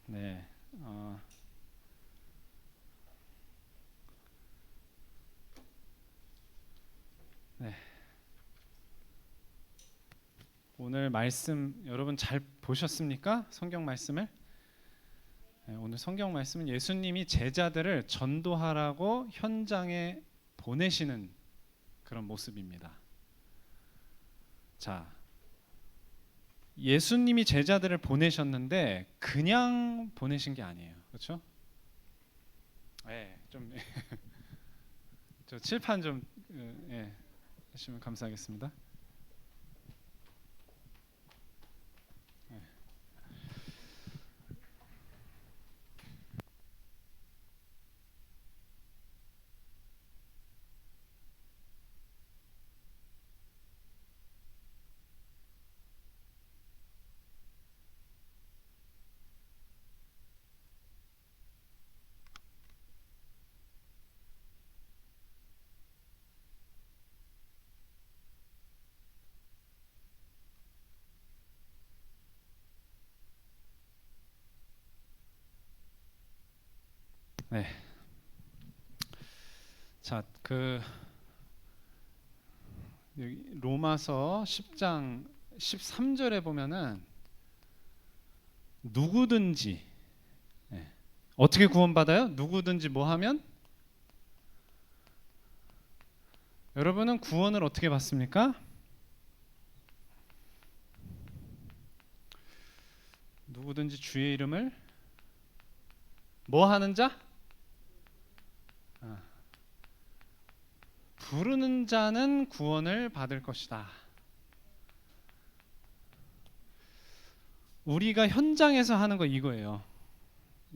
네. 네. 오늘 말씀 여러분 잘 보셨습니까? 성경 말씀을? 네, 오늘 성경 말씀은 예수님이 제자들을 전도하라고 현장에 보내시는 그런 모습입니다. 자, 예수님이 제자들을 보내셨는데 그냥 보내신 게 아니에요. 그렇죠? 네, 좀 저 칠판 좀 하시면 감사하겠습니다. 네. 자, 여기 로마서 10장 13절에 보면은 누구든지 어떻게 구원받아요? 누구든지 뭐 하면? 여러분은 구원을 어떻게 받습니까? 누구든지 주의 이름을 뭐 하는 자? 부르는 자는 구원을 받을 것이다. 우리가 현장에서 하는 거 이거예요.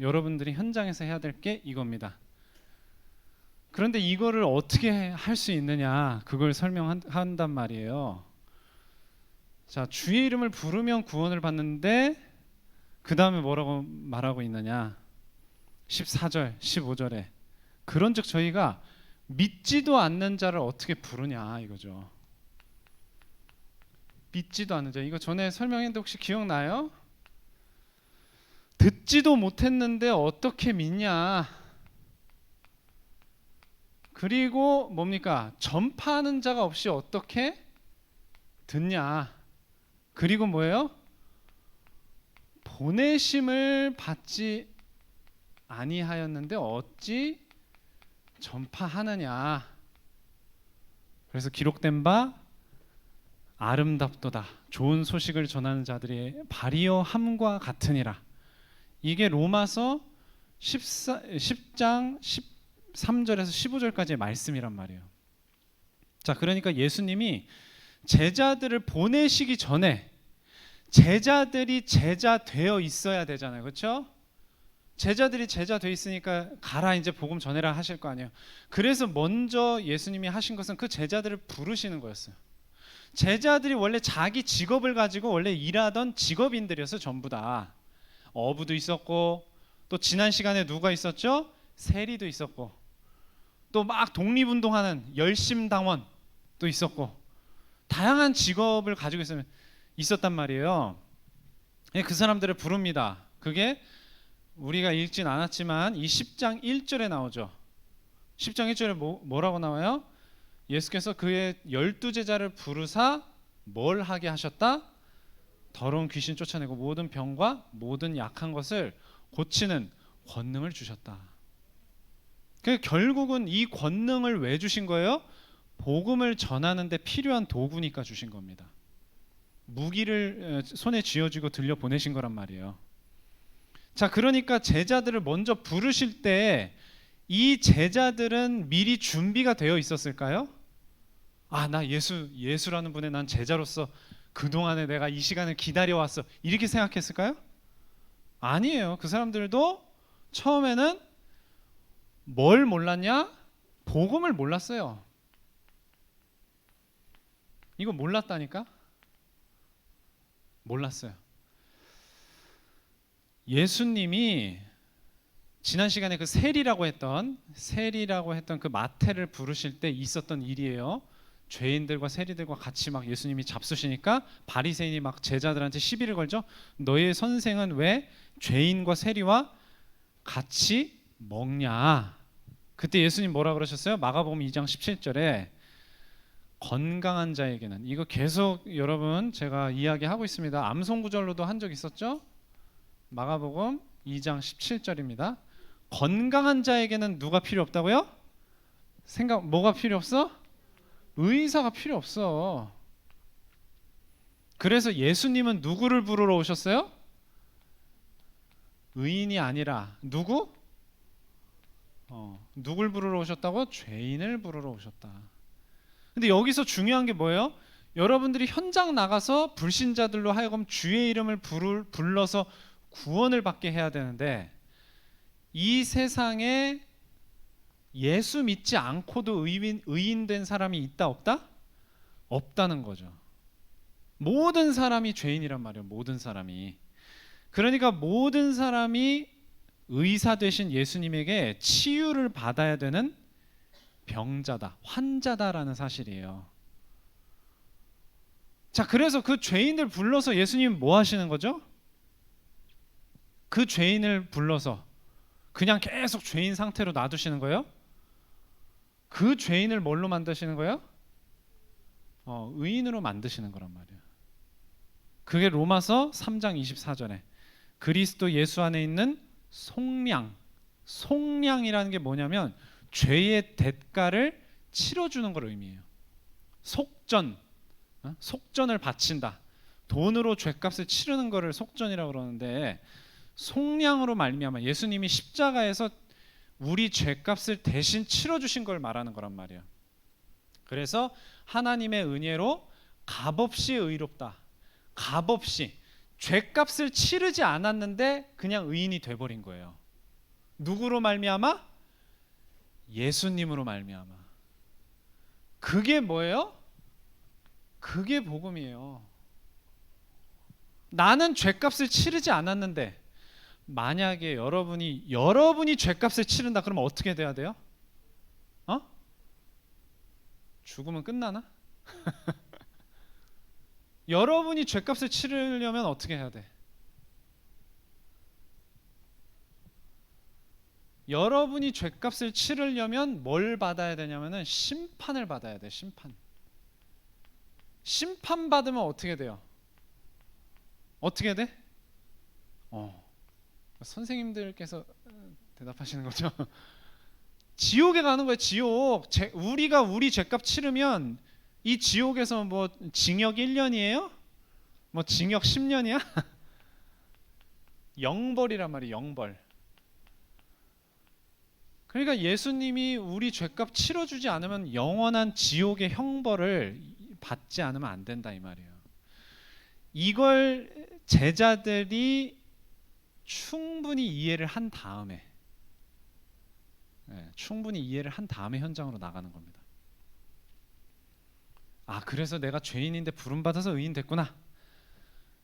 여러분들이 현장에서 해야 될 게 이겁니다. 그런데 이거를 어떻게 할 수 있느냐, 그걸 설명한단 말이에요. 자, 주의 이름을 부르면 구원을 받는데 그 다음에 뭐라고 말하고 있느냐? 14절, 15절에 그런즉 저희가 믿지도 않는 자를 어떻게 부르냐 이거죠. 믿지도 않는 자, 이거 전에 설명했는데 혹시 기억나요? 듣지도 못했는데 어떻게 믿냐? 그리고 뭡니까? 전파하는 자가 없이 어떻게 듣냐? 그리고 뭐예요? 보내심을 받지 아니하였는데 어찌 전파하느냐? 그래서 기록된 바 아름답도다. 좋은 소식을 전하는 자들의 발이요 함과 같으니라. 이게 로마서 10장 13절에서 15절까지의 말씀이란 말이에요. 자, 그러니까 예수님이 제자들을 보내시기 전에 제자들이 제자 되어 있어야 되잖아요. 그렇죠? 제자들이 제자 돼 있으니까 가라 이제 복음 전해라 하실 거 아니에요. 그래서 먼저 예수님이 하신 것은 그 제자들을 부르시는 거였어요. 제자들이 원래 자기 직업을 가지고 원래 일하던 직업인들이었어요. 전부 다. 어부도 있었고 또 지난 시간에 누가 있었죠? 세리도 있었고 또 막 독립운동하는 열심당원도 있었고 다양한 직업을 가지고 있었단 말이에요. 그 사람들을 부릅니다. 그게 우리가 읽진 않았지만 이 10장 1절에 나오죠. 10장 1절에 뭐라고 나와요? 예수께서 그의 12제자를 부르사 뭘 하게 하셨다? 더러운 귀신 쫓아내고 모든 병과 모든 약한 것을 고치는 권능을 주셨다. 결국은 이 권능을 왜 주신 거예요? 복음을 전하는 데 필요한 도구니까 주신 겁니다. 무기를 손에 쥐어주고 들려 보내신 거란 말이에요. 자, 그러니까 제자들을 먼저 부르실 때 이 제자들은 미리 준비가 되어 있었을까요? 아, 나 예수라는 분의 난 제자로서 그동안에 내가 이 시간을 기다려왔어, 이렇게 생각했을까요? 아니에요. 그 사람들도 처음에는 뭘 몰랐냐? 복음을 몰랐어요. 이거 몰랐다니까? 몰랐어요. 예수님이 지난 시간에 그 세리라고 했던 그 마태를 부르실 때 있었던 일이에요. 죄인들과 세리들과 같이 막 예수님이 잡수시니까 바리새인이 막 제자들한테 시비를 걸죠. 너의 선생은 왜 죄인과 세리와 같이 먹냐? 그때 예수님 뭐라 그러셨어요? 마가복음 2장 17절에 건강한 자에게는, 이거 계속 여러분 제가 이야기하고 있습니다. 암송구절로도 한 적 있었죠? 마가복음 2장 17절입니다. 건강한 자에게는 누가 필요 없다고요? 뭐가 필요 없어? 의사가 필요 없어. 그래서 예수님은 누구를 부르러 오셨어요? 의인이 아니라 누구? 누굴 부르러 오셨다고? 죄인을 부르러 오셨다. 근데 여기서 중요한 게 뭐예요? 여러분들이 현장 나가서 불신자들로 하여금 주의 이름을 불러서 구원을 받게 해야 되는데, 이 세상에 예수 믿지 않고도 의인된 사람이 있다 없다? 없다는 거죠. 모든 사람이 죄인이란 말이에요. 모든 사람이. 그러니까 모든 사람이 의사 되신 예수님에게 치유를 받아야 되는 병자다, 환자다라는 사실이에요. 자, 그래서 그 죄인들 불러서 예수님 뭐 하시는 거죠? 그 죄인을 불러서 그냥 계속 죄인 상태로 놔두시는 거예요? 그 죄인을 뭘로 만드시는 거예요? 의인으로 만드시는 거란 말이에요. 그게 로마서 3장 24절에 그리스도 예수 안에 있는 속량, 속량이라는 게 뭐냐면 죄의 대가를 치러주는 걸 의미해요. 속전, 속전을 바친다. 돈으로 죄값을 치르는 거를 속전이라고 그러는데, 속량으로 말미암아 예수님이 십자가에서 우리 죄값을 대신 치러주신 걸 말하는 거란 말이에요. 그래서 하나님의 은혜로 값없이 의롭다. 값없이 죄값을 치르지 않았는데 그냥 의인이 돼버린 거예요. 누구로 말미암아? 예수님으로 말미암아. 그게 뭐예요? 그게 복음이에요. 나는 죄값을 치르지 않았는데, 만약에 여러분이 죄값을 치른다 그러면 어떻게 돼야 돼요? 죽으면 끝나나? 여러분이 죄값을 치르려면 어떻게 해야 돼? 여러분이 죄값을 치르려면 뭘 받아야 되냐면은 심판을 받아야 돼. 심판 받으면 어떻게 돼요? 어떻게 돼? 선생님들께서 대답하시는 거죠. 지옥에 가는 거예요. 지옥. 우리가 우리 죄값 치르면 이 지옥에서 뭐 징역 1년이에요? 뭐 징역 10년이야? 영벌이란 말이에요. 영벌. 그러니까 예수님이 우리 죄값 치러주지 않으면 영원한 지옥의 형벌을 받지 않으면 안 된다 이 말이에요. 이걸 제자들이 충분히 이해를 한 다음에 현장으로 나가는 겁니다. 그래서 내가 죄인인데 부름받아서 의인 됐구나.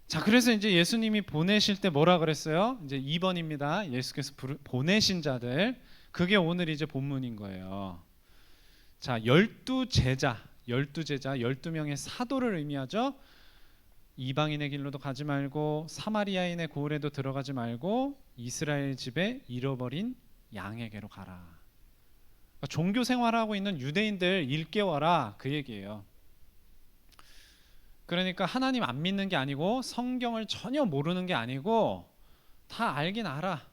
자, 그래서 이제 예수님이 보내실 때 뭐라 그랬어요? 이제 2번입니다. 예수께서 보내신 자들. 그게 오늘 이제 본문인 거예요. 자, 12제자, 12명의 사도를 의미하죠. 이방인의 길로도 가지 말고 사마리아인의 고을에도 들어가지 말고 이스라엘 집에 잃어버린 양에게로 가라. 그러니까 종교 생활하고 있는 유대인들 일깨워라, 그 얘기예요. 그러니까 하나님 안 믿는 게 아니고 성경을 전혀 모르는 게 아니고 다 알긴 알아.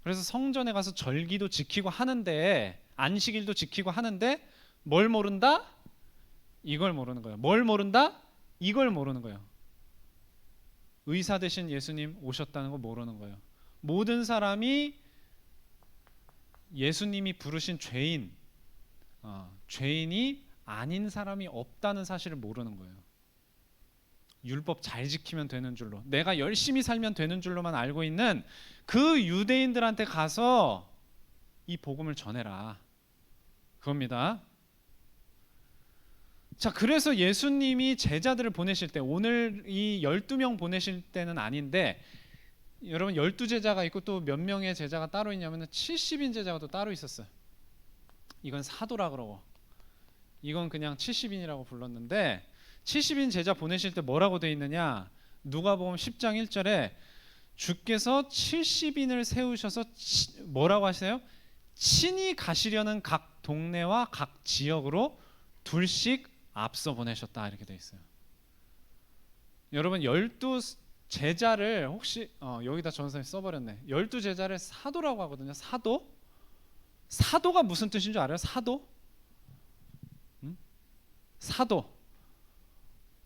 그래서 성전에 가서 절기도 지키고 하는데, 안식일도 지키고 하는데 뭘 모른다? 이걸 모르는 거예요. 뭘 모른다? 이걸 모르는 거예요. 의사 되신 예수님 오셨다는 거 모르는 거예요. 모든 사람이 예수님이 부르신 죄인이 아닌 사람이 없다는 사실을 모르는 거예요. 율법 잘 지키면 되는 줄로, 내가 열심히 살면 되는 줄로만 알고 있는 그 유대인들한테 가서 이 복음을 전해라, 그겁니다. 자, 그래서 예수님이 제자들을 보내실 때, 오늘 이 12명 보내실 때는 아닌데, 여러분 12제자가 있고 또 몇 명의 제자가 따로 있냐면 70인 제자가 또 따로 있었어요. 이건 사도라 그러고, 이건 그냥 70인이라고 불렀는데 70인 제자 보내실 때 뭐라고 돼 있느냐? 누가복음 10장 1절에 주께서 70인을 세우셔서 뭐라고 하세요? 친히 가시려는 각 동네와 각 지역으로 둘씩 앞서 보내셨다 이렇게 돼 있어요. 여러분 12 제자를 혹시 여기다 전선이 써버렸네. 12 제자를 사도라고 하거든요. 사도? 사도가 무슨 뜻인 줄 알아요? 사도? 사도.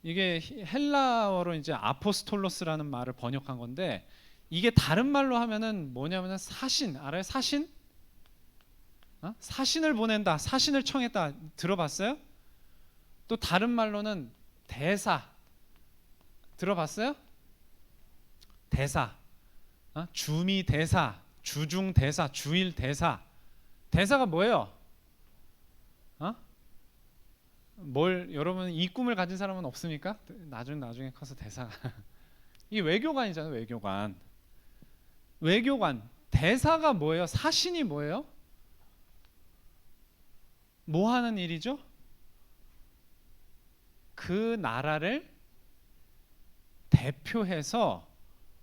이게 헬라어로 이제 아포스톨로스라는 말을 번역한 건데 이게 다른 말로 하면은 뭐냐면은 사신 알아요? 사신? 사신을 보낸다, 사신을 청했다 들어봤어요? 또 다른 말로는 대사 들어봤어요? 대사, 주미 대사, 주중 대사, 주일 대사. 대사가 뭐예요? 뭘 여러분 이 꿈을 가진 사람은 없습니까? 나중에 커서 대사가 이 외교관이잖아요. 외교관 대사가 뭐예요? 사신이 뭐예요? 뭐 하는 일이죠? 그 나라를 대표해서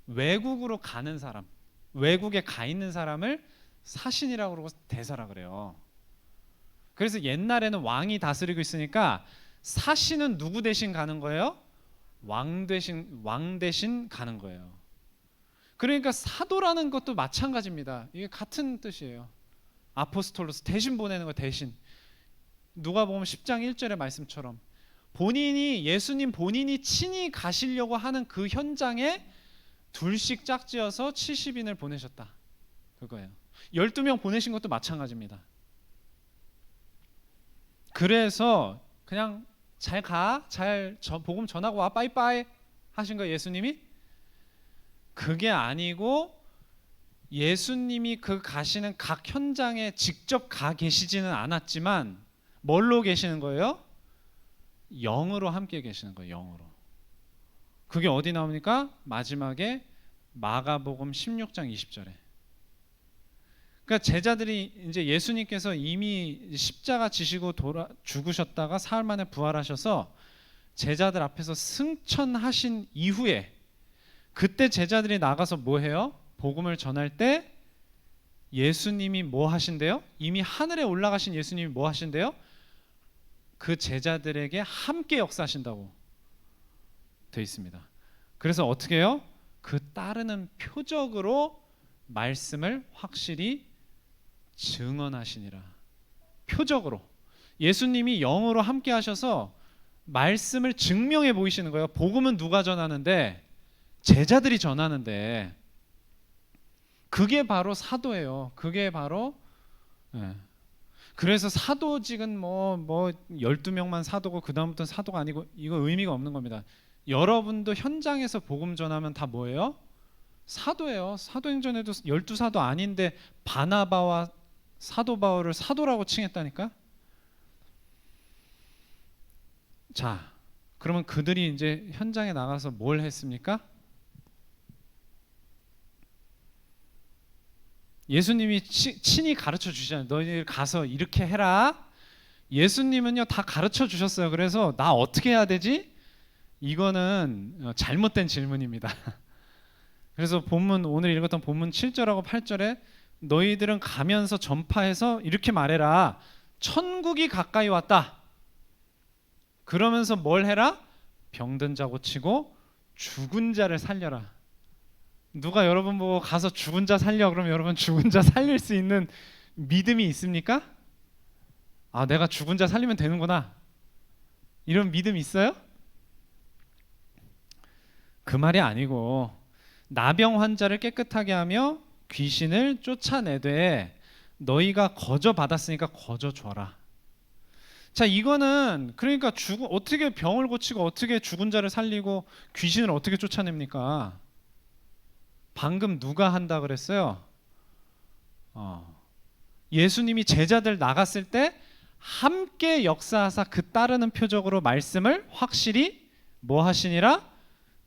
외국으로 가는 사람, 외국에 가 있는 사람을 사신이라고 그러고 대사라 그래요. 그래서 옛날에는 왕이 다스리고 있으니까 사신은 누구 대신 가는 거예요? 왕 대신 가는 거예요. 그러니까 사도라는 것도 마찬가지입니다. 이게 같은 뜻이에요. 아포스톨로스 대신 보내는 거 대신. 누가복음 10장 1절의 말씀처럼 예수님 본인이 친히 가시려고 하는 그 현장에 둘씩 짝지어서 70인을 보내셨다. 그거예요. 12명 보내신 것도 마찬가지입니다. 그래서 그냥 잘 가, 복음 전하고 와, 빠이빠이 하신 거예요, 예수님이? 그게 아니고 예수님이 그 가시는 각 현장에 직접 가 계시지는 않았지만 뭘로 계시는 거예요? 영으로 함께 계시는 거예요. 영으로. 그게 어디 나옵니까? 마지막에 마가복음 16장 20절에. 그러니까 제자들이 이제 예수님께서 이미 십자가 지시고 죽으셨다가 사흘 만에 부활하셔서 제자들 앞에서 승천하신 이후에 그때 제자들이 나가서 뭐 해요? 복음을 전할 때 예수님이 뭐 하신대요? 이미 하늘에 올라가신 예수님이 뭐 하신대요? 그 제자들에게 함께 역사하신다고 되어 있습니다. 그래서 어떻게 해요? 그 따르는 표적으로 말씀을 확실히 증언하시니라. 표적으로 예수님이 영으로 함께 하셔서 말씀을 증명해 보이시는 거예요. 복음은 누가 전하는데? 제자들이 전하는데 그게 바로 사도예요. 그게 바로 그래서 사도직은 뭐 12명만 사도고 그 다음부터는 사도가 아니고 이거 의미가 없는 겁니다. 여러분도 현장에서 복음 전하면 다 뭐예요? 사도예요. 사도행전에도 12사도 아닌데 바나바와 사도 바울을 사도라고 칭했다니까. 자, 그러면 그들이 이제 현장에 나가서 뭘 했습니까? 예수님이 친히 가르쳐 주시잖아요. 너희들 가서 이렇게 해라. 예수님은요 다 가르쳐 주셨어요. 그래서 나 어떻게 해야 되지? 이거는 잘못된 질문입니다. 그래서 오늘 읽었던 본문 7절하고 8절에 너희들은 가면서 전파해서 이렇게 말해라. 천국이 가까이 왔다. 그러면서 뭘 해라? 병든 자 고치고 죽은 자를 살려라. 누가 여러분 보고 가서 죽은 자 살려 그러면 여러분 죽은 자 살릴 수 있는 믿음이 있습니까? 아, 내가 죽은 자 살리면 되는구나. 이런 믿음이 있어요? 그 말이 아니고 나병 환자를 깨끗하게 하며 귀신을 쫓아내되 너희가 거저 받았으니까 거저 줘라. 자, 이거는 그러니까 어떻게 병을 고치고 어떻게 죽은 자를 살리고 귀신을 어떻게 쫓아냅니까? 방금 누가 한다 그랬어요? 예수님이 제자들 나갔을 때 함께 역사하사 그 따르는 표적으로 말씀을 확실히 뭐 하시니라?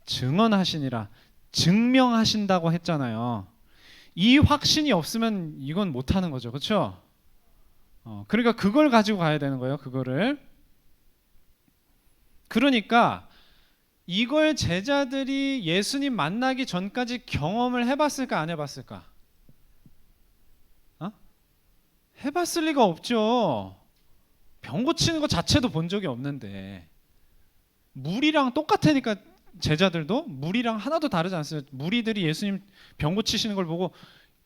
증언하시니라. 증명하신다고 했잖아요. 이 확신이 없으면 이건 못하는 거죠. 그렇죠? 그러니까 그걸 가지고 가야 되는 거예요. 그거를. 그러니까 이걸 제자들이 예수님 만나기 전까지 경험을 해봤을까 안 해봤을까? 어? 해봤을 리가 없죠. 병 고치는 것 자체도 본 적이 없는데 물이랑 똑같으니까 제자들도 물이랑 하나도 다르지 않습니다. 무리들이 예수님 병 고치시는 걸 보고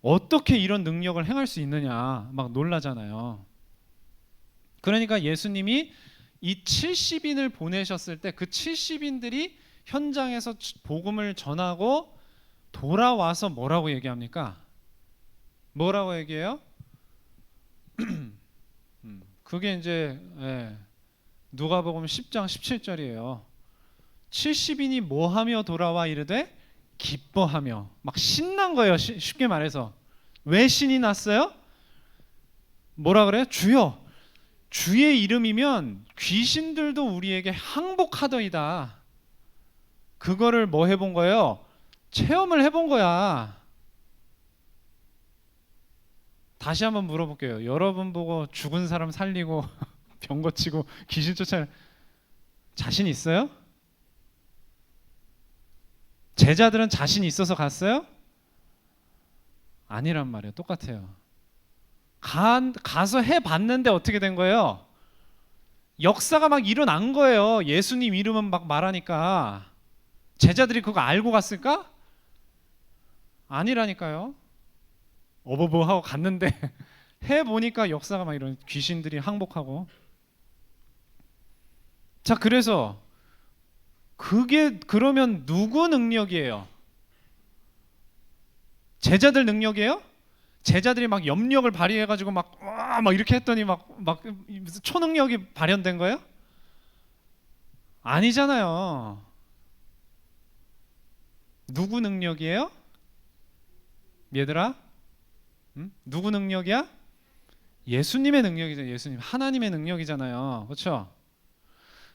어떻게 이런 능력을 행할 수 있느냐 막 놀라잖아요. 그러니까 예수님이 이 70인을 보내셨을 때 그 70인들이 현장에서 복음을 전하고 돌아와서 뭐라고 얘기합니까? 뭐라고 얘기해요? 그게 이제 누가복음 10장 17절이에요. 70인이 뭐하며 돌아와 이르되 기뻐하며 막 신난 거예요. 쉽게 말해서 왜 신이 났어요? 뭐라 그래요? 주여 주의 이름이면 귀신들도 우리에게 항복하더이다. 그거를 뭐 해본 거예요? 체험을 해본 거야. 다시 한번 물어볼게요. 여러분 보고 죽은 사람 살리고 병 고치고 귀신 쫓아 자신 있어요? 제자들은 자신 있어서 갔어요? 아니란 말이에요. 똑같아요. 가서 해봤는데 어떻게 된 거예요? 역사가 막 일어난 거예요. 예수님 이름은 막 말하니까. 제자들이 그거 알고 갔을까? 아니라니까요. 어버버 하고 갔는데 해보니까 역사가 막 이런 귀신들이 항복하고. 자, 그래서 그게 그러면 누구 능력이에요? 제자들 능력이에요? 제자들이 막 염력을 발휘해가지고 막 이렇게 했더니 막 무슨 초능력이 발현된 거예요? 아니잖아요. 누구 능력이에요? 얘들아, 누구 능력이야? 예수님의 능력이죠. 예수님 하나님의 능력이잖아요. 그렇죠?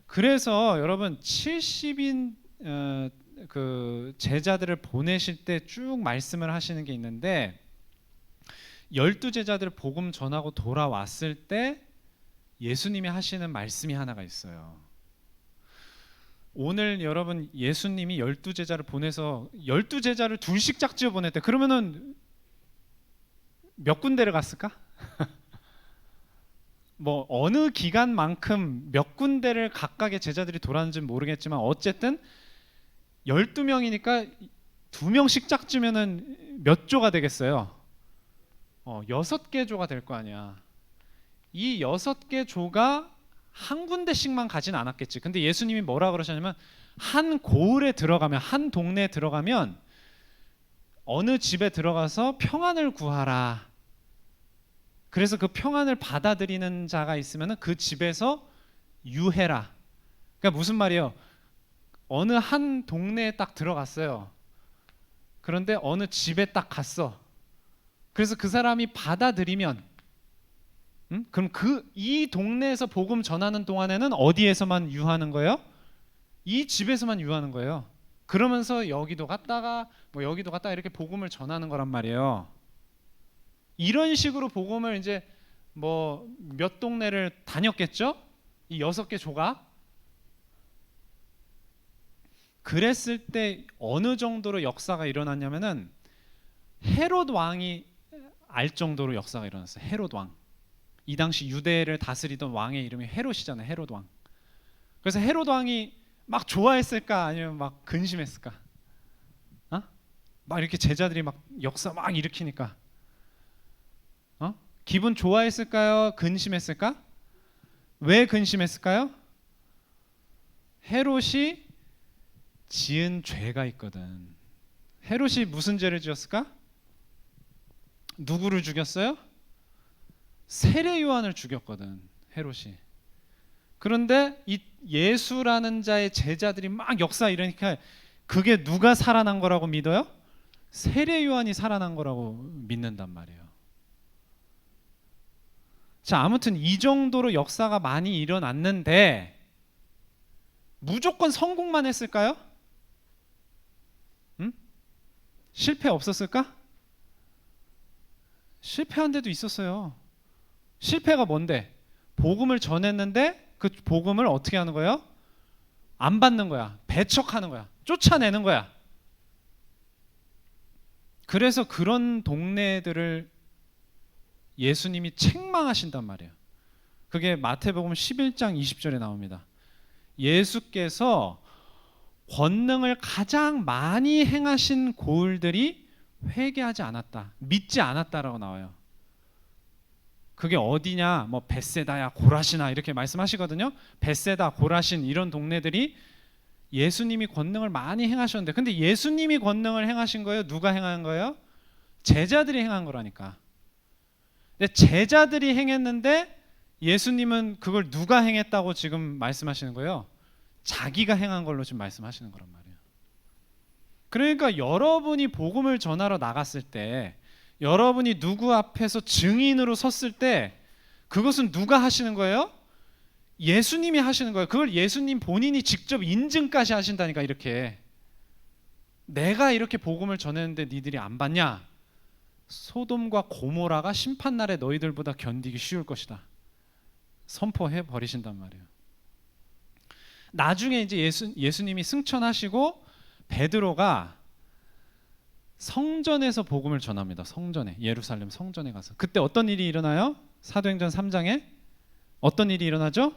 그래서 여러분 70인 그 제자들을 보내실 때 쭉 말씀을 하시는 게 있는데 12제자들 복음 전하고 돌아왔을 때 예수님이 하시는 말씀이 하나가 있어요. 오늘 여러분 예수님이 12제자를 보내서 12제자를 둘씩 짝지어 보냈대. 그러면은 몇 군데를 갔을까? 뭐 어느 기간만큼 몇 군데를 각각의 제자들이 돌았는지는 모르겠지만 어쨌든 12명이니까 2명씩 짝지면은 몇 조가 되겠어요? 6개 조가 될 거 아니야. 이 6개 조가 한 군데씩만 가진 않았겠지. 근데 예수님이 뭐라 그러셨냐면 한 고을에 들어가면 한 동네에 들어가면 어느 집에 들어가서 평안을 구하라. 그래서 그 평안을 받아들이는 자가 있으면 그 집에서 유해라. 그러니까 무슨 말이에요? 어느 한 동네에 딱 들어갔어요. 그런데 어느 집에 딱 갔어. 그래서 그 사람이 받아들이면 그럼 이 동네에서 복음 전하는 동안에는 어디에서만 유하는 거예요? 이 집에서만 유하는 거예요. 그러면서 여기도 갔다가 뭐 여기도 갔다가 이렇게 복음을 전하는 거란 말이에요. 이런 식으로 복음을 이제 뭐 몇 동네를 다녔겠죠? 이 6개 조가. 그랬을 때 어느 정도로 역사가 일어났냐면은 헤롯 왕이 알 정도로 역사가 일어났어요. 헤롯 왕. 이 당시 유대를 다스리던 왕의 이름이 헤롯이잖아요. 헤롯 왕. 그래서 헤롯 왕이 막 좋아했을까 아니면 막 근심했을까? 막 이렇게 제자들이 막 역사 막 일으키니까 기분 좋아했을까요? 근심했을까? 왜 근심했을까요? 헤롯이 지은 죄가 있거든. 헤롯이 무슨 죄를 지었을까? 누구를 죽였어요? 세례 요한을 죽였거든. 헤롯이. 그런데 이 예수라는 자의 제자들이 막 역사 이러니까 그게 누가 살아난 거라고 믿어요? 세례 요한이 살아난 거라고 믿는단 말이에요. 자, 아무튼 이 정도로 역사가 많이 일어났는데 무조건 성공만 했을까요? 실패 없었을까? 실패한 데도 있었어요. 실패가 뭔데? 복음을 전했는데 그 복음을 어떻게 하는 거예요? 안 받는 거야. 배척하는 거야. 쫓아내는 거야. 그래서 그런 동네들을 예수님이 책망하신단 말이에요. 그게 마태복음 11장 20절에 나옵니다. 예수께서 권능을 가장 많이 행하신 고을들이 회개하지 않았다, 믿지 않았다라고 나와요. 그게 어디냐? 뭐 벳세다야, 고라시나 이렇게 말씀하시거든요. 벳세다, 고라신 이런 동네들이 예수님이 권능을 많이 행하셨는데, 근데 예수님이 권능을 행하신 거예요? 누가 행한 거예요? 제자들이 행한 거라니까. 근데 제자들이 행했는데 예수님은 그걸 누가 행했다고 지금 말씀하시는 거예요? 자기가 행한 걸로 지금 말씀하시는 거란 말이에요. 그러니까 여러분이 복음을 전하러 나갔을 때, 여러분이 누구 앞에서 증인으로 섰을 때, 그것은 누가 하시는 거예요? 예수님이 하시는 거예요. 그걸 예수님 본인이 직접 인증까지 하신다니까. 이렇게 내가 이렇게 복음을 전했는데 니들이 안 받냐? 소돔과 고모라가 심판날에 너희들보다 견디기 쉬울 것이다, 선포해 버리신단 말이에요. 나중에 이제 예수님이 승천하시고 베드로가 성전에서 복음을 전합니다. 성전에, 예루살렘 성전에 가서. 그때 어떤 일이 일어나요? 사도행전 3장에 어떤 일이 일어나죠?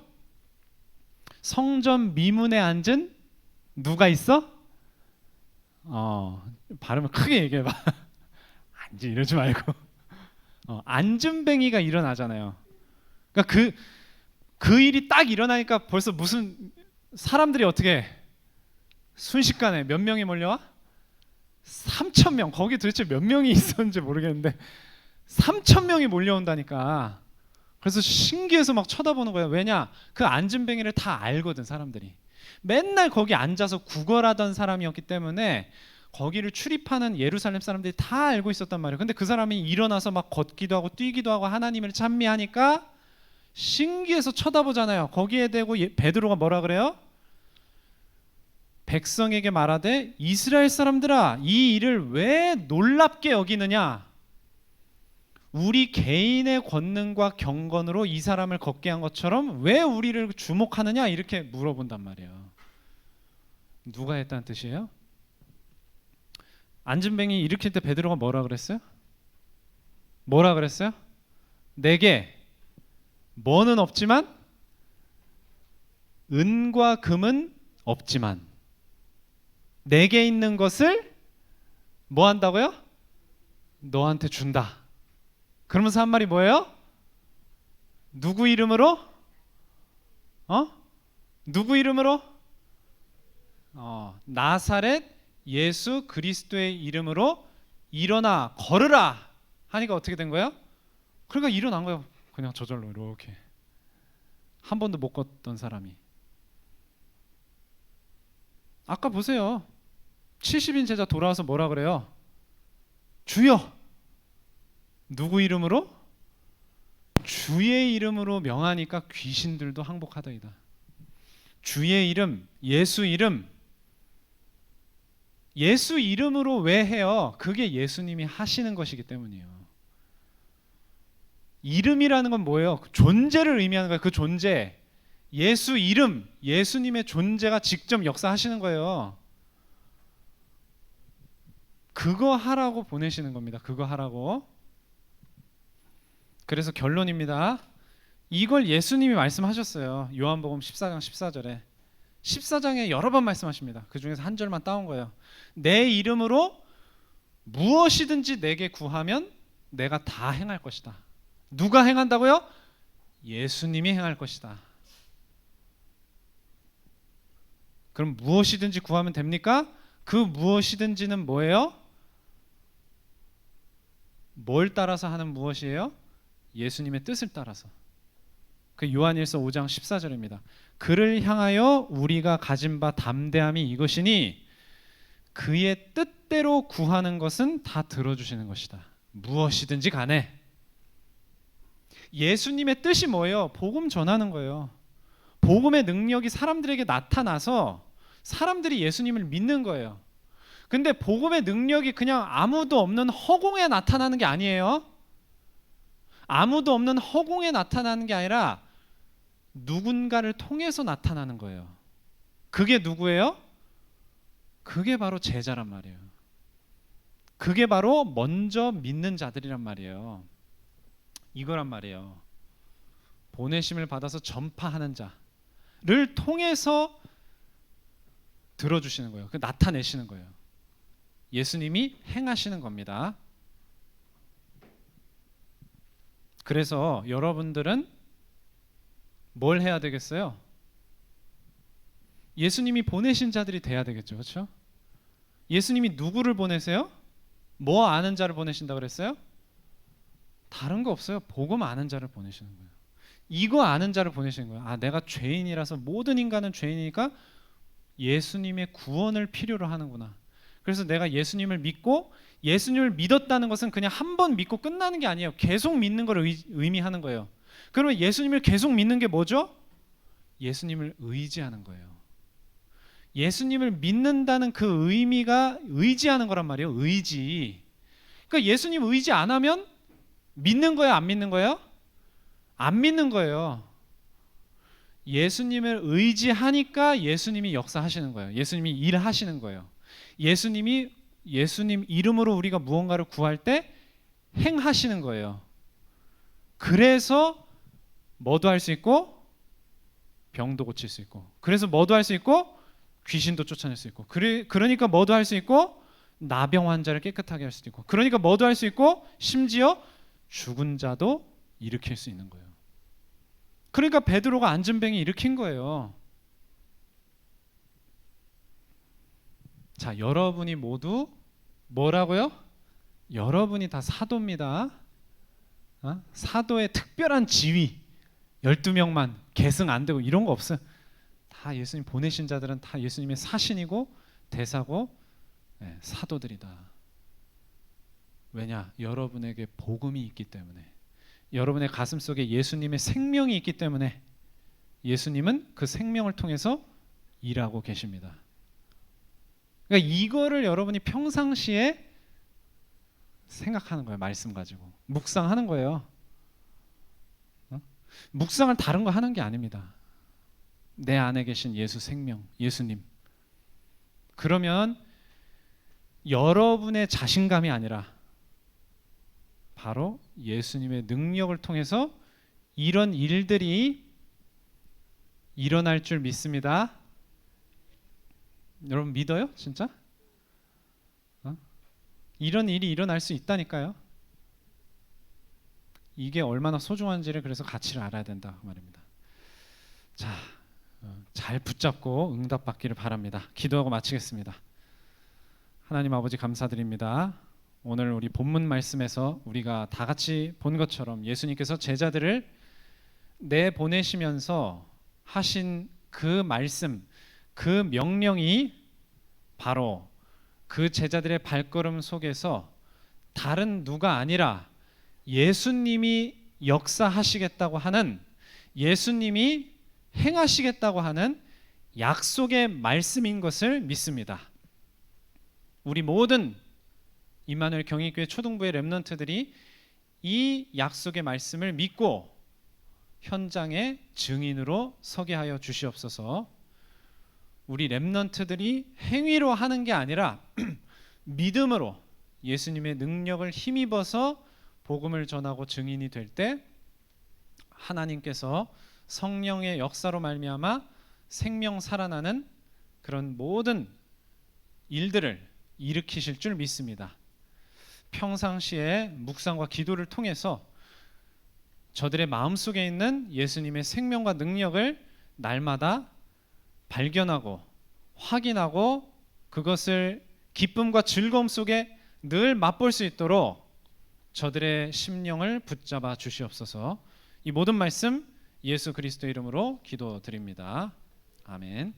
성전 미문에 앉은 누가 있어? 발음을 크게 얘기해봐. 앉지 이러지 말고. 앉은뱅이가 일어나잖아요. 그러니까 그 일이 딱 일어나니까 벌써 무슨 사람들이 어떻게 순식간에 몇 명이 몰려와? 3,000명. 거기 도대체 몇 명이 있었는지 모르겠는데 3,000명이 몰려온다니까. 그래서 신기해서 막 쳐다보는 거예요. 왜냐? 그 앉은뱅이를 다 알거든, 사람들이. 맨날 거기 앉아서 구걸하던 사람이었기 때문에 거기를 출입하는 예루살렘 사람들이 다 알고 있었단 말이에요. 근데 그 사람이 일어나서 막 걷기도 하고 뛰기도 하고 하나님을 찬미하니까 신기해서 쳐다보잖아요. 거기에 대고 베드로가 뭐라 그래요? 백성에게 말하되 이스라엘 사람들아, 이 일을 왜 놀랍게 여기느냐? 우리 개인의 권능과 경건으로 이 사람을 걷게 한 것처럼 왜 우리를 주목하느냐? 이렇게 물어본단 말이에요. 누가 했다는 뜻이에요? 앉은뱅이 일으킬 때 베드로가 뭐라 그랬어요? 뭐라 그랬어요? 내게 뭐는 없지만 은과 금은 없지만 내게 있는 것을 뭐 한다고요? 너한테 준다. 그러면서 한 말이 뭐예요? 누구 이름으로? 누구 이름으로? 나사렛 예수 그리스도의 이름으로 일어나 걸으라 하니까 어떻게 된 거예요? 그러니까 일어난 거예요. 그냥 저절로 이렇게. 한 번도 못 걷던 사람이. 아까 보세요. 70인 제자 돌아와서 뭐라 그래요? 주여, 누구 이름으로? 주의 이름으로 명하니까 귀신들도 항복하더이다. 주의 이름, 예수 이름. 예수 이름으로 왜 해요? 그게 예수님이 하시는 것이기 때문이에요. 이름이라는 건 뭐예요? 존재를 의미하는 거예요. 그 존재. 예수 이름, 예수님의 존재가 직접 역사하시는 거예요. 그거 하라고 보내시는 겁니다. 그거 하라고. 그래서 결론입니다. 이걸 예수님이 말씀하셨어요. 요한복음 14장 14절에. 14장에 여러 번 말씀하십니다. 그 중에서 한 절만 따온 거예요. 내 이름으로 무엇이든지 내게 구하면 내가 다 행할 것이다. 누가 행한다고요? 예수님이 행할 것이다. 그럼 무엇이든지 구하면 됩니까? 그 무엇이든지는 뭐예요? 뭘 따라서 하는 무엇이에요? 예수님의 뜻을 따라서. 그 요한일서 5장 14절입니다. 그를 향하여 우리가 가진 바 담대함이 이것이니 그의 뜻대로 구하는 것은 다 들어주시는 것이다. 무엇이든지 간에. 예수님의 뜻이 뭐예요? 복음 전하는 거예요. 복음의 능력이 사람들에게 나타나서 사람들이 예수님을 믿는 거예요. 근데 복음의 능력이 그냥 아무도 없는 허공에 나타나는 게 아니에요. 아무도 없는 허공에 나타나는 게 아니라 누군가를 통해서 나타나는 거예요. 그게 누구예요? 그게 바로 제자란 말이에요. 그게 바로 먼저 믿는 자들이란 말이에요. 이거란 말이에요. 보내심을 받아서 전파하는 자를 통해서 들어주시는 거예요. 나타내시는 거예요. 예수님이 행하시는 겁니다. 그래서 여러분들은 뭘 해야 되겠어요? 예수님이 보내신 자들이 돼야 되겠죠. 그렇죠? 예수님이 누구를 보내세요? 뭐 아는 자를 보내신다고 그랬어요? 다른 거 없어요. 복음 아는 자를 보내시는 거예요. 이거 아는 자를 보내시는 거예요. 아, 내가 죄인이라서 모든 인간은 죄인이니까 예수님의 구원을 필요로 하는구나. 그래서 내가 예수님을 믿고, 예수님을 믿었다는 것은 그냥 한 번 믿고 끝나는 게 아니에요. 계속 믿는 걸 의미하는 거예요. 그러면 예수님을 계속 믿는 게 뭐죠? 예수님을 의지하는 거예요. 예수님을 믿는다는 그 의미가 의지하는 거란 말이에요. 의지. 그러니까 예수님 의지 안 하면 믿는 거예요, 안 믿는 거예요? 안 믿는 거예요. 예수님을 의지하니까 예수님이 역사하시는 거예요. 예수님이 일하시는 거예요. 예수님 이름으로 우리가 무언가를 구할 때 행하시는 거예요. 그래서 뭐도 할 수 있고 병도 고칠 수 있고, 그래서 뭐도 할 수 있고 귀신도 쫓아낼 수 있고, 그러니까 뭐도 할 수 있고 나병 환자를 깨끗하게 할 수도 있고, 그러니까 뭐도 할 수 있고 심지어 죽은 자도 일으킬 수 있는 거예요. 그러니까 베드로가 안전뱅이 일으킨 거예요. 자, 여러분이 모두 뭐라고요? 여러분이 다 사도입니다. 사도의 특별한 지위 12명만 계승 안 되고 이런 거 없어요. 다 예수님 보내신 자들은 다 예수님의 사신이고 대사고 사도들이다. 왜냐? 여러분에게 복음이 있기 때문에, 여러분의 가슴 속에 예수님의 생명이 있기 때문에 예수님은 그 생명을 통해서 일하고 계십니다. 그러니까 이거를 여러분이 평상시에 생각하는 거예요. 말씀 가지고 묵상하는 거예요. 묵상을 다른 거 하는 게 아닙니다. 내 안에 계신 예수 생명, 예수님. 그러면 여러분의 자신감이 아니라 바로 예수님의 능력을 통해서 이런 일들이 일어날 줄 믿습니다. 여러분 믿어요? 진짜? 이런 일이 일어날 수 있다니까요. 이게 얼마나 소중한지를 그래서 가치를 알아야 된다 그 말입니다. 자, 잘 붙잡고 응답받기를 바랍니다. 기도하고 마치겠습니다. 하나님 아버지 감사드립니다. 오늘 우리 본문 말씀에서 우리가 다 같이 본 것처럼 예수님께서 제자들을 내보내시면서 하신 그 말씀, 그 명령이 바로 그 제자들의 발걸음 속에서 다른 누가 아니라 예수님이 역사하시겠다고 하는, 예수님이 행하시겠다고 하는 약속의 말씀인 것을 믿습니다. 우리 모든 임마누엘 경인교회 초등부의 렘넌트들이 이 약속의 말씀을 믿고 현장의 증인으로 서게 하여 주시옵소서. 우리 렘넌트들이 행위로 하는 게 아니라 믿음으로 예수님의 능력을 힘입어서 복음을 전하고 증인이 될 때 하나님께서 성령의 역사로 말미암아 생명 살아나는 그런 모든 일들을 일으키실 줄 믿습니다. 평상시에 묵상과 기도를 통해서 저들의 마음속에 있는 예수님의 생명과 능력을 날마다 발견하고 확인하고 그것을 기쁨과 즐거움 속에 늘 맛볼 수 있도록 저들의 심령을 붙잡아 주시옵소서. 이 모든 말씀 예수 그리스도 이름으로 기도드립니다. 아멘.